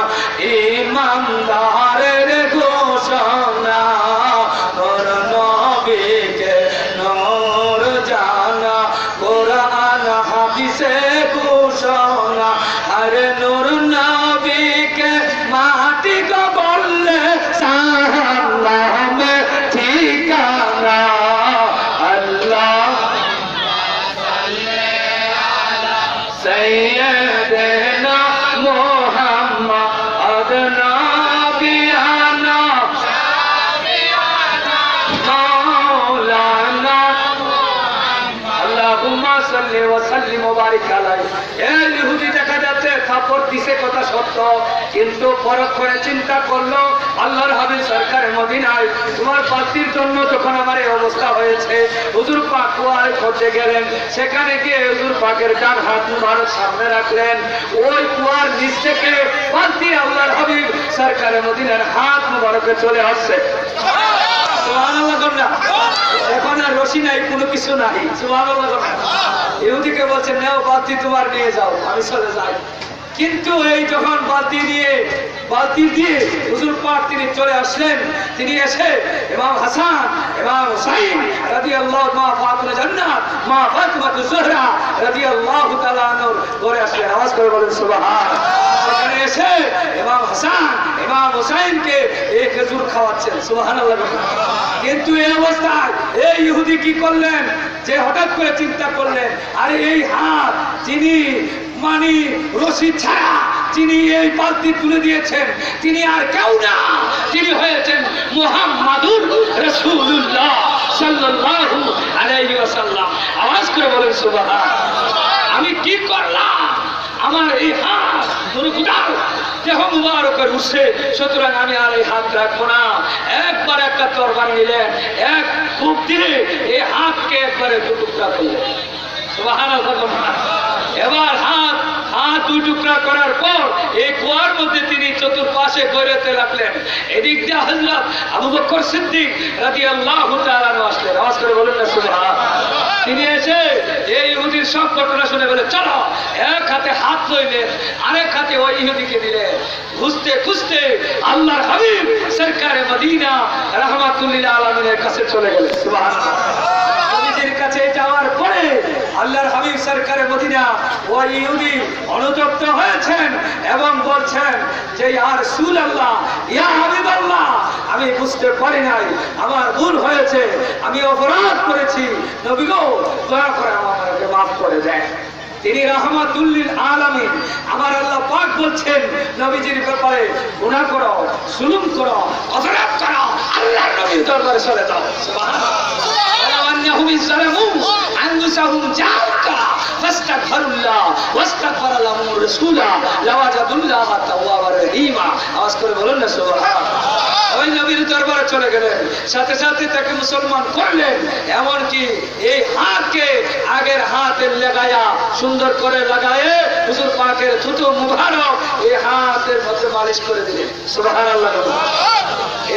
S1: ইমানদারের ঘোষণা নূর নবীকে নূর জানা কোরআন হাদিসে ঘোষণা আরে নূর নবীকে মাটি গো বললে সালামে ঠিকানা আল্লাহ سيدنا محمد نبينا مولانا اللهم صل وسلم وبارك عليه এই ইহুদি দেখা যাচ্ছে থাপ্পড় দিছে কথা সত্য কিন্তু পরক্ষণে চিন্তা করলো আল্লাহর হাবিব সরকারে মদিনায় তোমার পাত্রীর জন্য যখন আমার এই অবস্থা হয়েছে হুজুর পাক কুয়ার খোঁজে গেলেন সেখানে গিয়ে হুজুর পাকের ডান হাত মুবারক সামনে রাখলেন ওই কুয়ার নিচ থেকে পাত্রী আল্লাহর হাবিব সরকারে মদিনার হাত মুবারকে চলে আসছে সুবহানাল্লাহ না এখন আর রশি নাই কোনো কিছু নাই সুবহানাল্লাহ ইহুদিকে বলছে নাও বালতি তোমার নিয়ে যাও আমি চলে যাই কিন্তু এই যখন বালতি দিয়ে হুজুর পাক তিনি চলে আসলেন তিনি এসে ইমাম হাসান ইমাম হুসাইন রাদিয়াল্লাহু মা ফাতিমা জান্নাত মা ফাতিমা জোহরা রাদিয়াল্লাহু তাআলা আনহুর ঘরে আসলেন আওয়াজ করে বলেন সুবহান সেখানে এসে ইমাম হাসান ইমাম হুসাইনকে এই খেজুর খাওয়াচ্ছেন সুবহানাল্লাহ কিন্তু এই অবস্থায় এই ইহুদি কি করলেন যে হঠাৎ করে চিন্তা করলেন আরে এই হাত যিনি মানে রশি ছাড়া যিনি এই বালতি তুলে দিয়েছেন তিনি আর কেউ না তিনি হয়েছেন মুহাম্মাদুর রাসূলুল্লাহ সাল্লাল্লাহু আলাইহি ওয়াসাল্লাম আওয়াজ করে বলেন সুবহান আমি কি করলাম আমার এই হাত দুরুকুদার দেহ মুবারকের উঠছে সুতরাং আমি আর এই হাত রাখবো না একবার একটা তরবারি নিলেন এক ফুক দিয়ে এই হাতকে একবারে দুটুকরা করলেন সুবহানাল্লাহ এবার হাত দুই টুকরা করার পর এই কুয়ার মধ্যে তিনি চতুর্পাশে গড়াতে লাগলেন এদিক দিয়ে হযরত আবু বকর সিদ্দিক রাদিয়াল্লাহু তাআলা আসলেন আওয়াজ করে বলেন না সুবহান তিনি এসে এই ইহুদির সব ঘটনা শুনে বলে চলো এক হাতে হাত লইলেন আরেক হাতে ওই ইহুদিকে দিলেন খুঁজতে খুঁজতে আল্লাহর হাবিব সরকারে মদিনা রাহমাতুল লিল আলামিনের কাছে চলে গেলেন সুবহানাল্লাহ নবীজির কাছে যাওয়ার পরে আল্লাহর হাবিব সরকারে মদিনা ওই ইহুদি অনুতপ্ত হয়েছেন এবং বলছেন যে ইয়া রাসূলুল্লাহ ইয়া হাবিবাল্লাহ আমি বুঝতে পারি নাই আমার ভুল হয়েছে আমি অপরাধ করেছি নবী গো দয়া করে আমাকে মাফ করে দেন তিনি রাহমাতুল লিল আলামিন আমার আল্লাহ পাক বলছেন নবীজির ব্যাপারে গুনাহ করো জুলুম করো অপরাধ করো আল্লাহর নবীর দরবারে চলে যাও সুবহানাল্লাহ أنهم ظلموا أنفسهم جاءوك فاستغفروا الله واستغفر لهم الرسول لوجدوا الله توابا رحيما আওয়াজ করে বলুন না সুবহান ওই নবীর দরবারে চলে গেলেন সাথে সাথে তাকে মুসলমান করলেন এমনকি এই হাতকে আগের হাতে লাগায়া সুন্দর করে লাগায়ে হুজুর পাকের থুতু মুবারক এই হাতের মধ্যে মালিশ করে দিলেন সুবহানাল্লাহ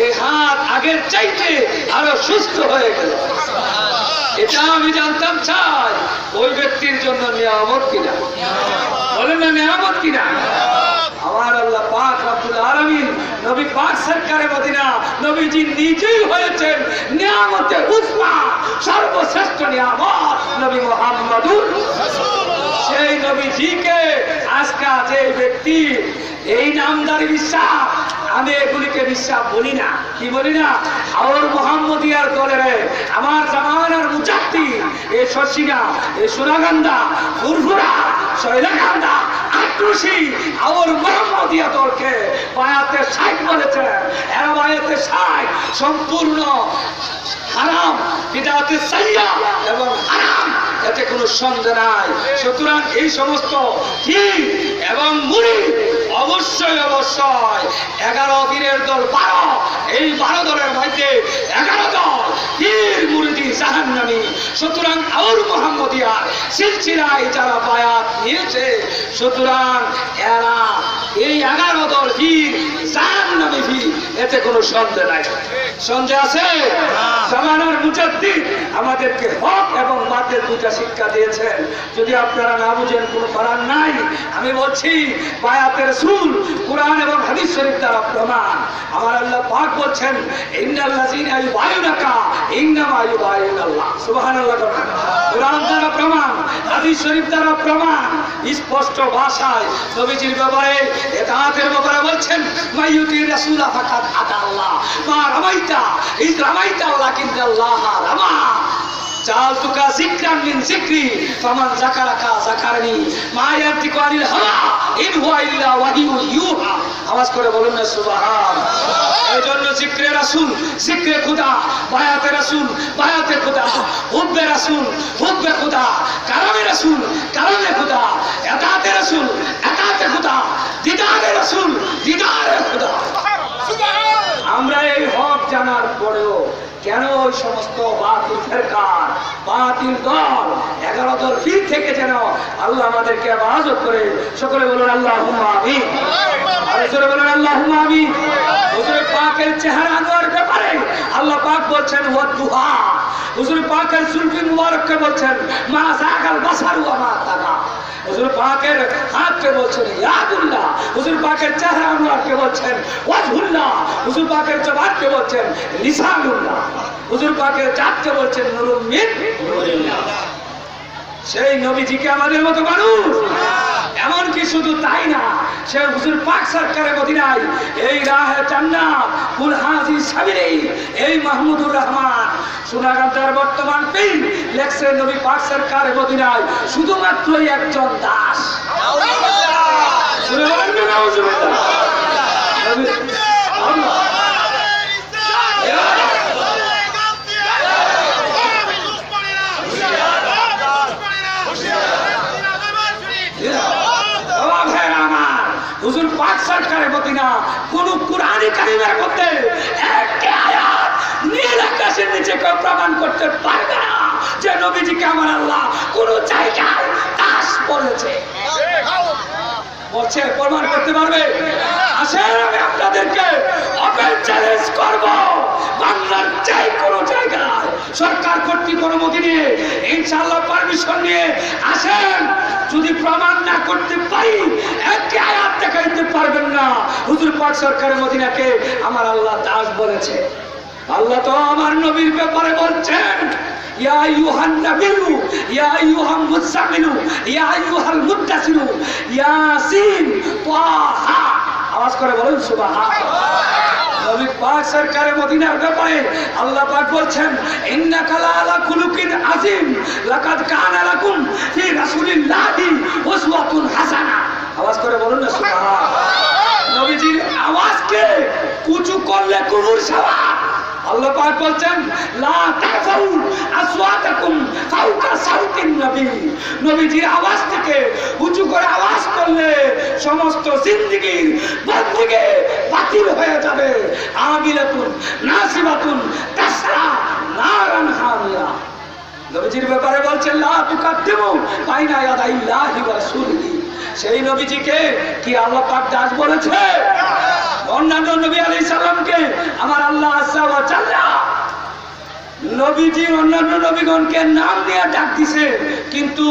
S1: এই হাত আগের চাইতে আরো সুস্থ হয়ে গেল এটা আমি জানতাম চাই ওই ব্যক্তির জন্য নিয়ামত কিনা বলেন না নিয়ামত কিনা আমার আল্লাহ পাক রব্বুল আলামিন নবী পাক সরকারে মদিনা নবীজি নিজেই হয়েছেন নিয়ামতের উসমা সর্বশ্রেষ্ঠ নিয়ামত নবী মুহাম্মদুর রাসূলুল্লাহ সেই নবীজিকে আজকে যে ব্যক্তি এই নামদারি বিশ্বাস আমি এগুলিকে বিশ্বাস বলি না কি বলি না আর মুহাম্মদিয়ার দলের আমার জামানার মুজাদ্দিদ এই শশিনা এই সুনাগান্দা ফুরফুরা শৈলকান্দা আক্রোশী আর মুহাম্মদিয়া দলকে বায়াতে শাইখ বলেছে এরা বায়াতে শাইখ সম্পূর্ণ হারাম বিদআতে সাইয়্যা এবং হারাম এতে কোনো সন্দেহ নাই সুতরাং এই সমস্ত ঠিক এবং মুরিদ অবশ্যই 11 পীরের দল 12 এই 12 দলের মধ্যে 11 দল পীর মুরিদি জাহান্নামী সুতরাং আর মুহাম্মদিয়া সিলসিলায় যারা বায়াত নিয়েছে সুতরাং এরা এই 11 দল পীর জাহান্নামী পীর এতে কোনো সন্দেহ নাই। সন্দেহ আছে? জামানার মুজাদ্দিদ আমাদেরকে হক এবং বাতিল দুটা শিক্ষা দিয়েছেন। যদি আপনারা না বুঝেন কোনো করার নাই। আমি বলছি বায়াতে রাসূল কুরআন এবং হাদিস শরীফ দ্বারা প্রমাণ। আমার আল্লাহ পাক বলছেন ইন্নাল্লাযীনা ইউবায়ুনাকা ইন্নামা ইউবায়ুনাল্লাহ। সুবহানাল্লাহ। কুরআন দ্বারা প্রমাণ, হাদিস শরীফ দ্বারা প্রমাণ, স্পষ্ট ভাষায় নবীজির ব্যাপারে ইতাআতের ব্যাপারে বলছেন মাইয়ুতির রাসূলা ফাকাদ আতাল্লাহ মা রামাইতা ইয রামাইতা ওয়ালাকিন্নাল্লাহ রামা জালতুকা যিকরান মিন যিকরি ফামান যাকারাকা যাকারনি মা ইয়াতিকু আনিল হাওয়া ইন হুয়া ইল্লা ওয়াহিয়ুন ইউহা। আওয়াজ করে বলুন না সুবহানাল্লাহ। এইজন্য যিকরে রাসূল যিকরে খোদা, বায়াতে রাসূল বায়াতে খোদা, হুব্বে রাসূল হুব্বে খোদা, কালামে রাসূল কালামে খোদা, ইতাআতে রাসূল ইতাআতে খোদা, দিদারে রাসূল দিদারে খোদা। আমরা এই হক জানার পরেও কেন ওই সমস্ত বাতিল ফিরকা বাতিল দল 11 দল ফির থেকে যেন আল্লাহ আমাদেরকে হেফাজত করে। সকলে বলুন আল্লাহুম্মা আমিন। আর জোরে বলুন আল্লাহুম্মা আমিন। হুজুর পাকের চেহারা আনোয়ার ব্যাপারে আল্লাহ পাক বলছেন ওয়াদুহা। হুজুর পাকের সুলফি মুবারককে বলছেন মা যাগাল বাসারু ওয়া মা তাগা। হুজুর পাকের হাতকে বলছেন ইয়াদুল্লাহ। হুজুর পাকের চেহারা আনোয়ারকে বলছেন ওয়াজহুল্লাহ। হুজুর পাকের জবানকে বলছেন লিসানুল্লাহ। হুজুর পাকের জাতকে বলছেন নূরুম মিন নূরিল্লাহ। সেই নবীজিকে আমাদের মতো মানুষ। এমনকি শুধু তাই না, সে হুজুর পাক সরকারে মদিনায় এই রাহে জান্নাত কুল হাজি সাবিলি এই মাহমুদুর রহমান সোনাগাঁওর বর্তমান পীর লেখছেন নবী পাক সরকারে মদিনায় শুধুমাত্র একজন দাস। হুজুর পাক সরকারে মদিনা কোন কুরআনে কারীমের মধ্যে একটি আয়াত নীল আকাশের নিচে কেউ প্রমাণ করতে পারবে না যে নবীজিকে আমার আল্লাহ কোন জায়গায় দাস বলেছে। বলছে প্রমাণ করতে পারবে? আসেন আমি আপনাদেরকে ওপেন চ্যালেঞ্জ করব। বাংলার যে কোনো জায়গায় সরকার কর্তৃক অনুমতি নিয়ে ইনশাআল্লাহ পারমিশন নিয়ে আসেন। যদি প্রমাণ না করতে পারি একটি আয়াত দেখাইতে পারবেন না হুজুর পাক সরকারে মদিনাকে আমার আল্লাহ দাস বলেছে। আল্লাহ তো আমার নবীর ব্যাপারে বলছেন ইয়া আইয়ুহান নাবিয়্যু ইয়া আইয়ুহাল মুযাম্মিলু ইয়া আইয়ুহাল মুদ্দাসসিরু ইয়াসিন তাহা। আওয়াজ করে বলুন সুবহানাল্লাহ। নবী পাক সরকারে মদিনার ব্যাপারে আল্লাহ পাক বলছেন ইন্নাকা লাআলা খুলুকিন আযীম লাকাদ কানা লাকুম ফি রাসূলিল্লাহি উসওয়াতুন হাসানা। আওয়াজ করে বলুন না সুবহানাল্লাহ। নবীজির আওয়াজকে উঁচু করলে কুফর সওয়াব। আল্লাহ পাক বলছেন লা তারফাউ আসওয়াতাকুম ফাওকা সাউতিন নবী। নবীজির আওয়াজ থেকে উঁচু করে আওয়াজ করলে সমস্ত জিন্দেগীর বন্দেগী বাতিল হয়ে যাবে। আমিলাতুন নাসিবাতুন তাসরা নারান হামিয়া। নবীজির ব্যাপারে বলছেন লা তুকাদ্দিমু বাইনা ইয়াদাইল্লাহি ওয়া রাসূলিহি। সেই নবীজিকে কি আল্লাহ পাক দাস বলেছে? অন্যান্য নবী আলাইহিস সালামকে আমার আল্লাহ আযজা ওয়া জাল্লা নবীজির অন্যান্য নবীগণকে নাম নিয়ে ডাক দিছে, কিন্তু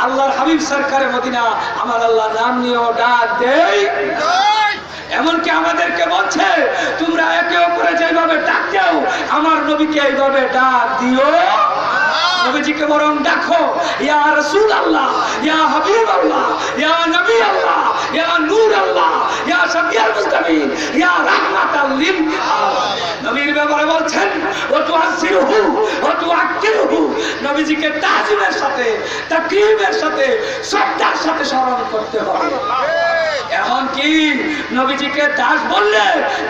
S1: আল্লাহর হাবিব সরকারে মদিনা আমার আল্লাহ নাম নিয়েও ডাক দেয়। এমনকি আমাদেরকে বলছে তোমরা একে অপরে যেভাবে ডাক দাও আমার নবীকে এইভাবে ডাক দিও। নবীজিকে বরং ডাকো ইয়া রাসূলুল্লাহ ইয়া হাবিবাল্লাহ ইয়া নবী আল্লাহ ইয়া নূর আল্লাহ ইয়া শাফিউল মুস্তামিন ইয়া রাহমাতাল লিল আলামিন। নবীর ব্যাপারে বলছেন ওয়া তুআসিরহু ওয়া তুআক্কিরহু। নবীজিকে তাজিমের সাথে তাকরীমের সাথে শ্রদ্ধার সাথে স্মরণ করতে হবে। এমনকি নবীজিকে দাস বললে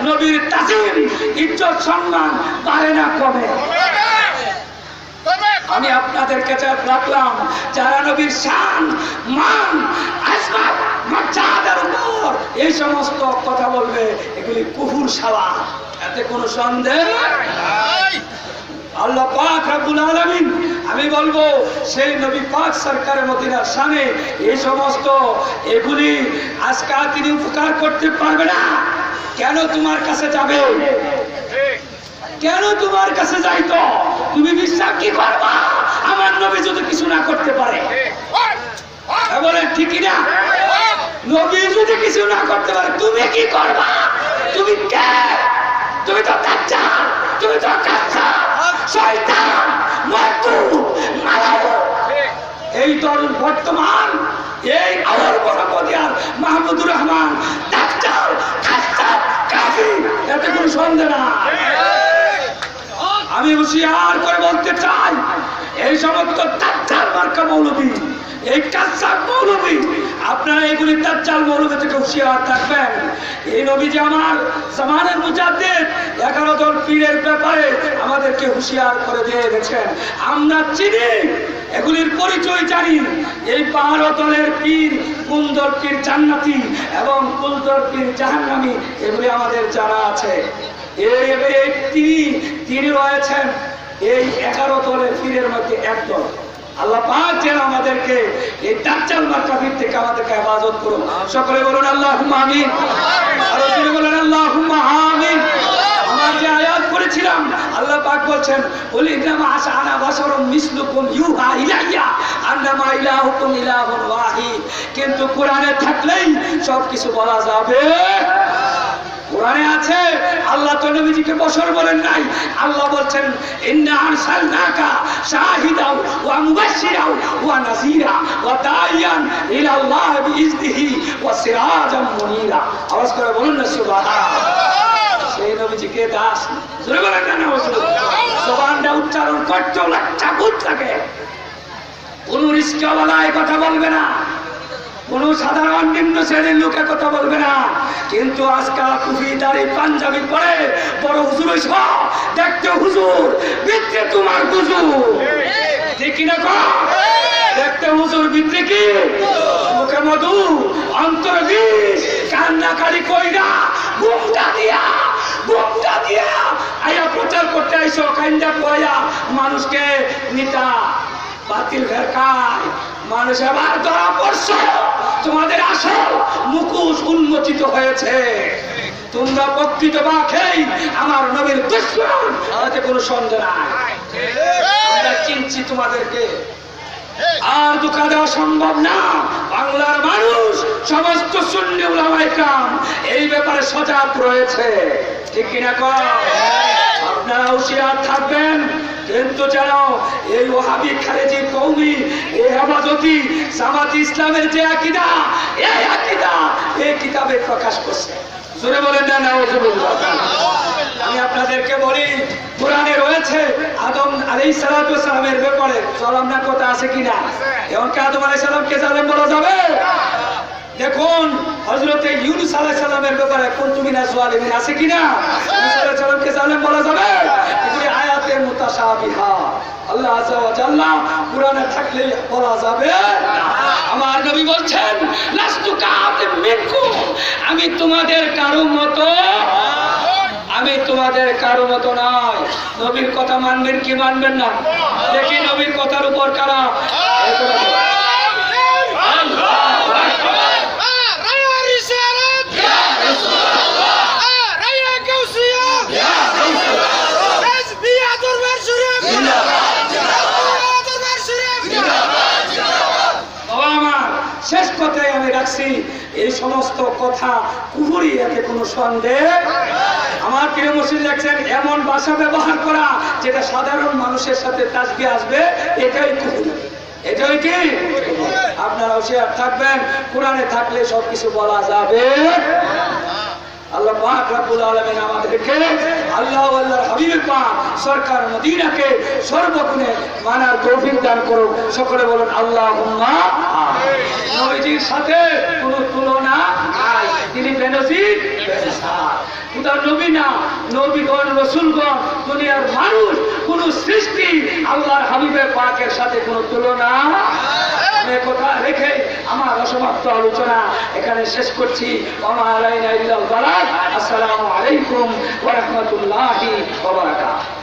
S1: নবীর তাজিম ইজ্জত সম্মান বাড়ে না কমে। আমি আপনাদের কাছে রাখলাম যারা নবীর শান মান আসবাব মর্যাদার উপর এই সমস্ত কথা বলবে এগুলি কুফর সওয়াব, এতে কোনো সন্দেহ নাই। আল্লাহ পাক রব্বুল আলামিন আমি বলবো সেই নবী পাক সরকারে মদিনার শানে এই সমস্ত এগুলি আজকে তিনি উপকার করতে পারবে না। কেন তোমার কাছে যাবে? কেন তোমার কাছে যাইতো? তুমি বিশ্বাস কি করবা আমার নবী যদি কিছু না করতে পারে? বলেন ঠিক না? নবী যদি কিছু না করতে পারে তুমি কি করবা? তুমি কে? তুমি তো দাজ্জাল, তুমি তো কাফের, শয়তান, মাতুব, মালাবো। এই তরুণ বর্তমান এই আওয়ার বরাবদিয়ার মাহমুদুর রহমান দাজ্জাল, কাফের, কাফির, এতে কোনো সন্দেহ নাই। আমি হুঁশিয়ার করে বলতে চাই, এই সমস্ত দাজ্জাল মার্কা মৌলবী, এই কাজ্জাব মৌলবী, আপনারা এগুলি দাজ্জাল মৌলবী থেকে হুঁশিয়ার থাকবেন। এই নবীজি আমার জামানের মুজাদ্দিদ 11 দল পীরের ব্যাপারে আমাদেরকে হুঁশিয়ার করে দিয়ে গেছেন। আমরা চিনি, এগুলির পরিচয় জানি। এই 12 দলের পীর, কোন দল পীর জান্নাতি এবং কোন দল পীর জাহান্নামী, এগুলি আমাদের জানা আছে। তিনি রয়েছেন এই 11 দলের পীরের মধ্যে এক দল। আল্লাহ পাক যেন আমাদেরকে এই দাজ্জাল মার্কা পীর থেকে আমাদেরকে হেফাজত করুন। সকলে বলুন আল্লাহুম্মা আমিন। আর জোরে বলুন আল্লাহুম্মা আমিন। আমার যে আয়াত পড়েছিলাম, আল্লাহ পাক বলছেন ওলিনামা আশআনা বাশারুম মিসলুকুম ইউহা ইলাইয়া আন্নামা ইলাহুকুম ইলাহুন ওয়াহিদ। কিন্তু কোরআনে থাকলেই সব কিছু বলা যাবে। কোরআনে আছে, আল্লাহ তো নবীজিকে বশর বলেন নাই। আল্লাহ বলছেন ইন্না আরসালনাকা শাহিদাও ওয়া মুবাশশিরাও ওয়া নাযীরা ওয়া দাইয়ান ইলা আল্লাহ বিইজনিহি ওয়া সিরাজাম মুনীরা। আওয়াজ করে বলুন না সুবহানাল্লাহ। সেই নবীজিকে দাস জোরে বলেন না নাউজুবিল্লাহ। সুবহানটা উচ্চারণ করতে লজ্জা বোধ লাগে। কোন রিস্কাওয়ালা এই কথা বলবে না, কোন সাধারণ নিম্ন শ্রেণীর লোকের কথা বলবে না। কিন্তু আজকাল টুপি দাড়ি পাঞ্জাবি পরে বড় হুজুর হইছ, দেখতে হুজুর, ভিতরে তোমার হুজুর, ঠিক কিনা কর? দেখতে হুজুর, ভিতরে কি? মুখে মধু, অন্তরে বিষ, কান্নাকারি কইরা ঘুমটা দিয়া আয়া প্রচার করতে আইসো, কান্দা কইয়া মানুষকে নিতা বাতিল ফেরকায়। মানুষ আবার ধরা পড়ছে, তোমাদের আসল মুখোশ উন্মোচিত হয়েছে। তোমরা প্রকৃত বাখেই আমার নবীর দুশমন, এতে কোনো সন্দেহ নাই। আমরা চিনছি তোমাদেরকে, আর ধোঁকা দেওয়া সম্ভব না। বাংলার মানুষ সমস্ত সুন্নি উলামায়ে কেরাম এই ব্যাপারে সজাগ রয়েছে, ঠিক কিনা কর? আপনারা হুঁশিয়ার থাকবেন। কিন্তু যেন এই ওয়াহাবি খারেজি কওমি, এই হেফাজতি জামাত ইসলামের যে আকীদা, এই আকীদা এই কিতাবে প্রকাশ করছে। জোরে বলেন না নাউজুবিল্লাহ। আমি আপনাদেরকে বলি, কোরআনে রয়েছে আদম আলাইহিস সালাতু ওয়াস সালামের ব্যাপারে জালেম না কথা আছে কিনা? এখন কি আদম আলাইহিস সালামকে জালেম বলা যাবে? দেখুন হযরতে ইউনূস আলাইহিস সালামের ব্যাপারে কুনতু মিনাজ জালিমিন আছে কিনা? ইউনূস আলাইহিস সালামকে জালেম বলা যাবে? এগুলি আয়াতে মুতাশাবিহা, আল্লাহ আযজা ওয়া জাল্লা কোরআনে থাকলে বলা যাবে। আমার নবী বলছেন লাস্তু কাআতিম মিনকুম, আমি তোমাদের কারো মতো নয়। নবীর কথা মানবেন কি মানবেন না? দেখি নবীর কথার উপর কারা শেষ কথায় আমি রাখছি, এই সমস্ত কথা কুফরি, এতে কোনো সন্দেহ। আমার প্রিয় মুসলিম দেখছেন এমন ভাষা ব্যবহার করা যেটা সাধারণ মানুষের সাথে তাসবিহ আসবে, এটাই কুফরি, এটাই কি? আপনারা হুঁশিয়ার থাকবেন, কোরআনে থাকলে সবকিছু বলা যাবে। আল্লাহ পাক রব্বুল আলামিন আমাদেরকে আল্লাহ ও আল্লাহর হাবিব পাক সরকার মদিনাকে সর্বগুণে মানার তৌফিক দান করুন। সকলে বলুন আল্লাহুম্মা আমিন। নবীজির সাথে কোনো তুলনা নাই, তিনি বেনজির বেমিসাল। খুদার নবী না, নবীগণ রাসূলগণ দুনিয়ার মানুষ, কোন সৃষ্টি আল্লাহর হাবিবের পাকের সাথে কোনো তুলনা। কথা রেখে আমার অসমাপ্ত আলোচনা এখানে শেষ করছি। আসসালামু আলাইকুম ওয়া রাহমাতুল্লাহি ওয়া বারাকাতুহু।